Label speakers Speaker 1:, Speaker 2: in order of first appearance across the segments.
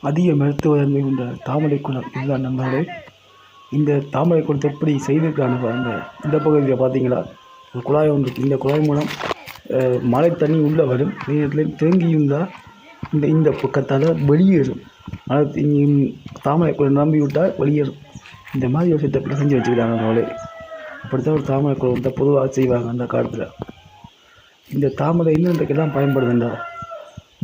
Speaker 1: அதிக மருத்துவ தன்மை கொண்ட தாமரை குளம் இதுதான் நண்பர்களே. இந்த தாமரை குளத்தை எப்படி செய்திருக்காங்க பாருங்க. இந்த பகுதியில் பார்த்தீங்களா ஒரு குழாய் ஒன்று இருக்குது. இந்த குழாய் மூலம் மழை தண்ணி உள்ளே வரும். நேரத்தில் தேங்கி இருந்தால் இந்த பக்கத்தால் வெளியேறும். மழை தாமரை குளம் நம்பி விட்டால் வெளியேறும். இந்த மாதிரி ஒரு செட்டப்பில் செஞ்சு வச்சுக்கிறாங்க அவங்களே. அப்படித்தான் ஒரு தாமரை குளத்தை பொதுவாக செய்வாங்க அந்த காலத்தில். இந்த தாமரை இன்னொன்றைக்கெல்லாம் பயன்படுதுண்டா.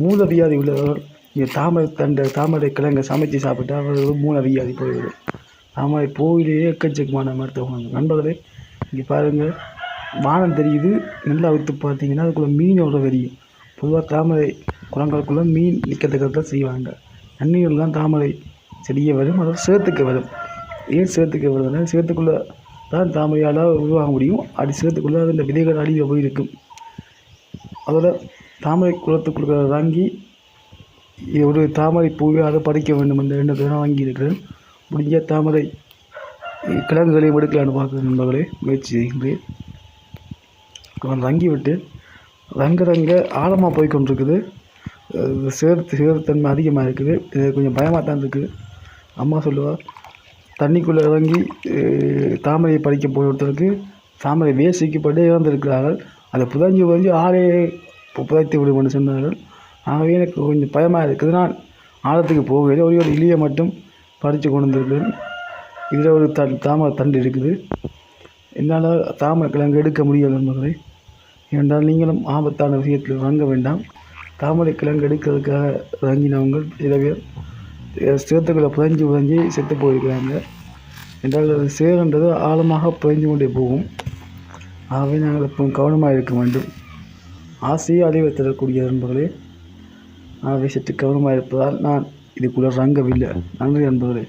Speaker 1: மூல வியாதி உள்ளவர்கள் இந்த தாமரை கிழங்கை சமைச்சு சாப்பிட்டா அவர்களுக்கு மூல வியாதி போய்விடும். தாமரை பூவிலேயே எக்கச்சக்கமான மருத்துவ குணங்கள். நண்பர்களே, இங்கே பாருங்கள், வானம் தெரியுது. நல்லா வைத்து பார்த்தீங்கன்னா அதுக்குள்ளே மீனோட தெரியும். பொதுவாக தாமரை குளங்களுக்குள்ளே மீன் நிற்கிறதுக்கு செய்வாங்க. தண்ணீர்கள் தான் தாமரை செடியே வரும். அதாவது சேத்துக்கு வரும். ஏன் சேத்துக்கு வருதுன்னா சேத்துக்குள்ளே தான் தாமரையால் உருவாக முடியும். அப்படி சேத்துக்குள்ளே அந்த விதைகள் அடியில் போயிருக்கும். அதோட தாமரை குளத்துக்குள்ள வாங்கி ஒரு தாமரை பூவை அதை பறிக்க வேண்டும் என்ற எண்ணத்தை நான் வாங்கியிருக்கிறேன். முடிஞ்ச தாமரை கிழங்குகளையும் எடுக்கலான்னு பார்க்குறேன் நண்பர்களே. முயற்சி செய்கின்றேன். வாங்கிவிட்டு ரங்க ஆழமாக போய் கொண்டிருக்குது. சேருத்தன்மை அதிகமாக இருக்குது. இது கொஞ்சம் பயமாக தான் இருக்குது. அம்மா சொல்லுவாள், தண்ணிக்குள்ளே இறங்கி தாமரையை பறிக்க போய் ஒருத்தருக்கு தாமரை வேசிக்கப்பட்டு இறந்திருக்கிறார்கள். அதை புதஞ்சு ஆளே புதைத்து விடுமென்று சொன்னார்கள். ஆகவே எனக்கு கொஞ்சம் பயமாக இருக்குது. நான் ஆழத்துக்கு போகவே ஒரு இலியை மட்டும் பறித்து கொண்டு வந்திருக்கிறேன். இதில் ஒரு தாமரை தண்டு இருக்குது. என்னால் தாமரை கிழங்கு எடுக்க முடியாது என்பதை. ஏனென்றால் நீங்களும் ஆபத்தான விஷயத்தில் வாங்க வேண்டாம். தாமரை கிழங்கு எடுக்கிறதுக்காக வாங்கினவங்க சில பேர் சேத்துக்களை புதஞ்சு செத்து போயிருக்கிறாங்க. என்றால் சேருன்றது ஆழமாக புதஞ்சு கொண்டே போகும். ஆகவே நாங்கள் இப்போ கவனமாக இருக்க வேண்டும். ஆசையை அழிவை தரக்கூடிய நண்பர்களே. ஆகவே சற்று கவனமாக இருப்பதால் நான் இதுக்குள்ளே ரங்கவில்லை. நன்றி நண்பர்களே.